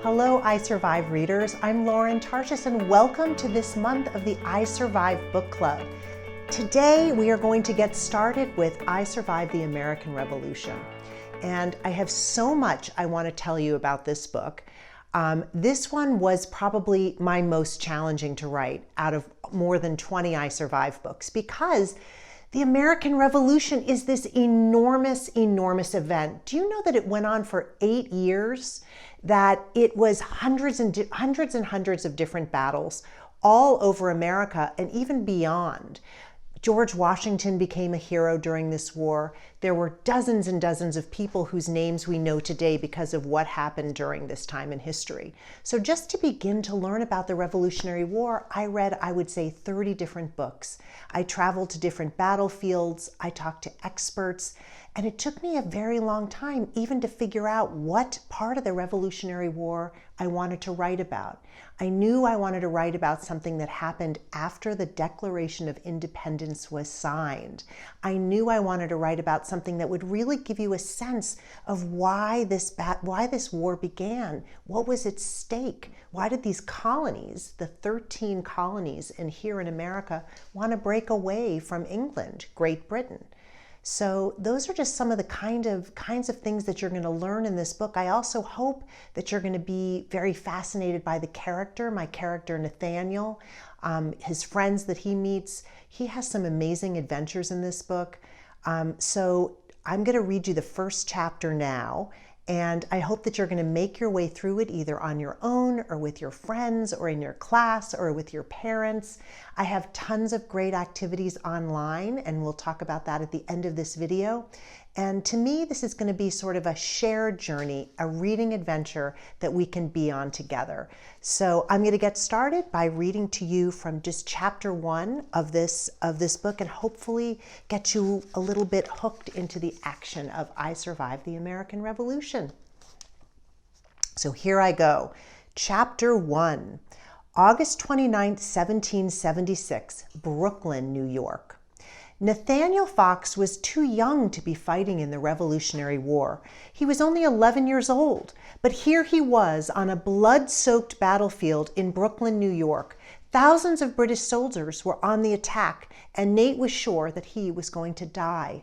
Hello, I Survive readers. I'm Lauren Tarshis, and welcome to this month of the I Survive Book Club. Today, we are going to get started with I Survive the American Revolution. And I have so much I want to tell you about this book. This one was probably my most challenging to write out of more than 20 I Survive books, because the American Revolution is this enormous, enormous event. Do you know that it went on for 8 years? That it was hundreds and hundreds of different battles all over America and even beyond. George Washington became a hero during this war. There were dozens and dozens of people whose names we know today because of what happened during this time in history. So just to begin to learn about the Revolutionary War, I read, I would say, 30 different books. I traveled to different battlefields. I talked to experts. And it took me a very long time even to figure out what part of the Revolutionary War I wanted to write about. I knew I wanted to write about something that happened after the Declaration of Independence was signed. I knew I wanted to write about something that would really give you a sense of why this war began. What was at stake? Why did these colonies, the 13 colonies here in America, want to break away from England, Great Britain? So those are just some of the kinds of things that you're going to learn in this book. I also hope that you're going to be very fascinated by the character, my character Nathaniel, his friends that he meets. He has some amazing adventures in this book. So I'm going to read you the first chapter now, and I hope that you're going to make your way through it either on your own or with your friends or in your class or with your parents. I have tons of great activities online, and we'll talk about that at the end of this video. And to me, this is going to be sort of a shared journey, a reading adventure that we can be on together. So I'm going to get started by reading to you from just chapter 1 of this book, and hopefully get you a little bit hooked into the action of I Survived the American Revolution. So here I go. Chapter 1, August 29th, 1776, Brooklyn, New York. Nathaniel Fox was too young to be fighting in the Revolutionary War. He was only 11 years old, but here he was on a blood-soaked battlefield in Brooklyn, New York. Thousands of British soldiers were on the attack, and Nate was sure that he was going to die.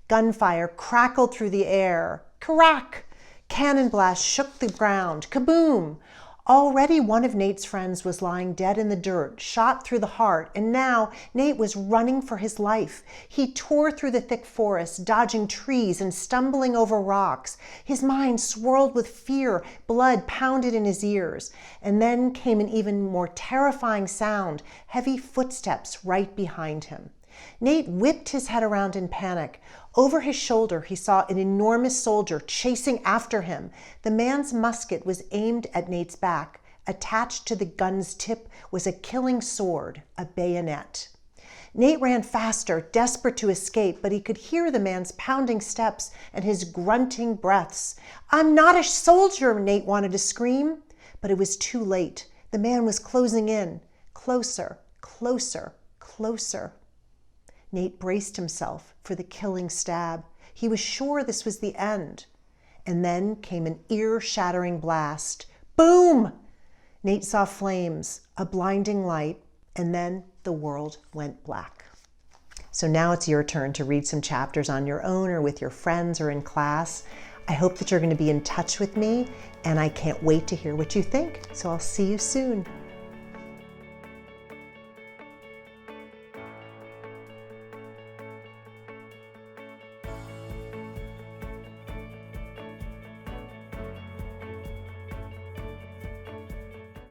Gunfire crackled through the air. Crack! Cannon blasts shook the ground. Kaboom! Already one of Nate's friends was lying dead in the dirt, shot through the heart, and now Nate was running for his life. He tore through the thick forest, dodging trees and stumbling over rocks. His mind swirled with fear, blood pounded in his ears. And then came an even more terrifying sound, heavy footsteps right behind him. Nate whipped his head around in panic. Over his shoulder, he saw an enormous soldier chasing after him. The man's musket was aimed at Nate's back. Attached to the gun's tip was a killing sword, a bayonet. Nate ran faster, desperate to escape, but he could hear the man's pounding steps and his grunting breaths. "I'm not a soldier," Nate wanted to scream, but it was too late. The man was closing in, closer, closer, closer. Nate braced himself for the killing stab. He was sure this was the end. And then came an ear-shattering blast. Boom! Nate saw flames, a blinding light, and then the world went black. So now it's your turn to read some chapters on your own or with your friends or in class. I hope that you're going to be in touch with me, and I can't wait to hear what you think. So I'll see you soon.